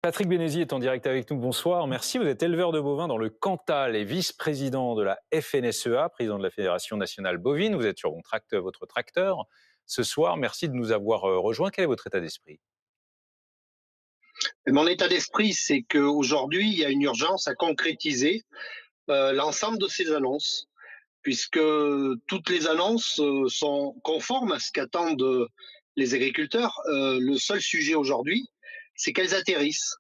Patrick Bénézy est en direct avec nous. Bonsoir, merci. Vous êtes éleveur de bovins dans le Cantal et vice-président de la FNSEA, président de la Fédération nationale bovine. Vous êtes sur votre tracteur ce soir. Merci de nous avoir rejoints. Quel est votre état d'esprit? Mon état d'esprit, c'est qu'aujourd'hui, il y a une urgence à concrétiser l'ensemble de ces annonces, puisque toutes les annonces sont conformes à ce qu'attendent les agriculteurs. Le seul sujet aujourd'hui, c'est qu'elles atterrissent,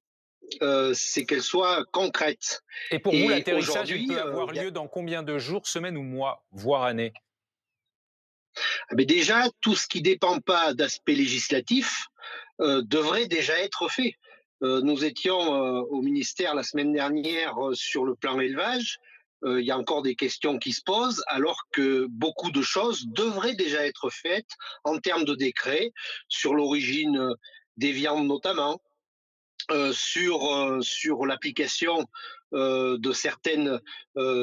c'est qu'elles soient concrètes. Et pour vous, Et l'atterrissage, il aujourd'hui, peut avoir lieu dans combien de jours, semaines ou mois, voire années? mais déjà, tout ce qui ne dépend pas d'aspect législatif devrait déjà être fait. Nous étions au ministère la semaine dernière sur le plan élevage. Il y a encore des questions qui se posent, alors que beaucoup de choses devraient déjà être faites en termes de décret sur l'origine des viandes notamment, sur l'application de certaines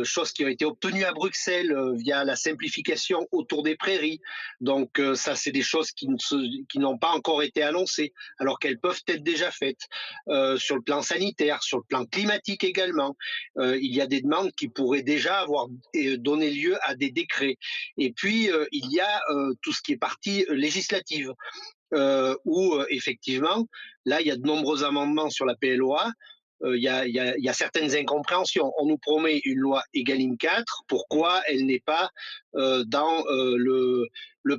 choses qui ont été obtenues à Bruxelles via la simplification autour des prairies. Donc ça, c'est des choses qui n'ont pas encore été annoncées, alors qu'elles peuvent être déjà faites. Sur le plan sanitaire, sur le plan climatique également, il y a des demandes qui pourraient déjà avoir donné lieu à des décrets. Et puis, il y a tout ce qui est partie législative où effectivement, là, il y a de nombreux amendements sur la PLOA. Il y a certaines incompréhensions. On nous promet une loi Egalim 4, pourquoi elle n'est pas dans le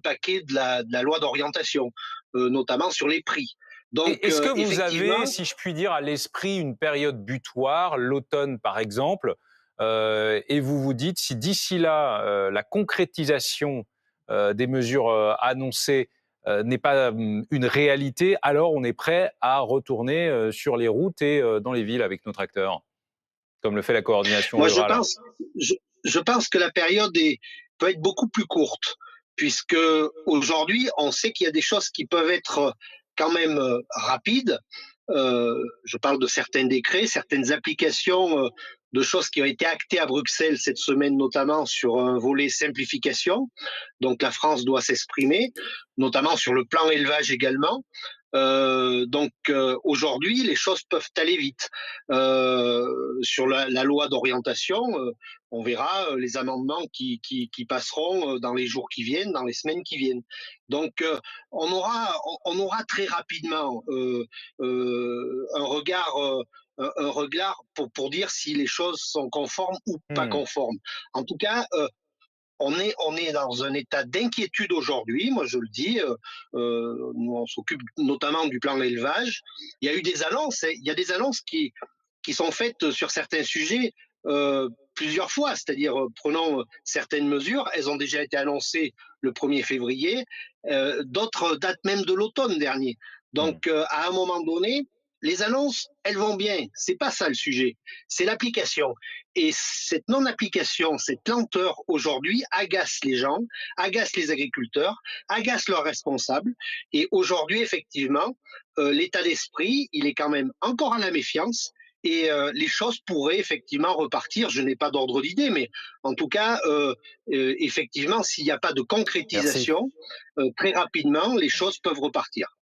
paquet de la loi d'orientation, notamment sur les prix. Et Donc, est-ce que vous avez, effectivement, si je puis dire, à l'esprit une période butoir, l'automne par exemple, et vous vous dites si d'ici là, la concrétisation des mesures annoncées n'est pas une réalité, alors on est prêt à retourner sur les routes et dans les villes avec nos tracteurs, comme le fait la coordination moi, rurale? je, je pense que la période peut être beaucoup plus courte, puisque aujourd'hui, on sait qu'il y a des choses qui peuvent être quand même rapides. Je parle de certains décrets, certaines applications de choses qui ont été actées à Bruxelles cette semaine, notamment sur un volet simplification. Donc la France doit s'exprimer, notamment sur le plan élevage également. Donc aujourd'hui, les choses peuvent aller vite. Sur la loi d'orientation, on verra les amendements qui passeront dans les jours qui viennent, dans les semaines qui viennent. Donc on aura très rapidement un regard pour dire si les choses sont conformes ou pas Hmm. conformes. En tout cas, on est dans un état d'inquiétude aujourd'hui, moi je le dis. Nous, on s'occupe notamment du plan élevage. Il y a eu des annonces, il y a des annonces qui sont faites sur certains sujets plusieurs fois, c'est-à-dire prenons certaines mesures, elles ont déjà été annoncées le 1er février, d'autres datent même de l'automne dernier. Hmm. Donc à un moment donné, les annonces, elles vont bien, c'est pas ça le sujet, c'est l'application. Et cette non-application, cette lenteur aujourd'hui agace les gens, agace les agriculteurs, agace leurs responsables. Et aujourd'hui, effectivement, l'état d'esprit, il est quand même encore à la méfiance et les choses pourraient effectivement repartir. Je n'ai pas d'ordre d'idée, mais en tout cas, effectivement, s'il n'y a pas de Merci. concrétisation, très rapidement, les choses peuvent repartir.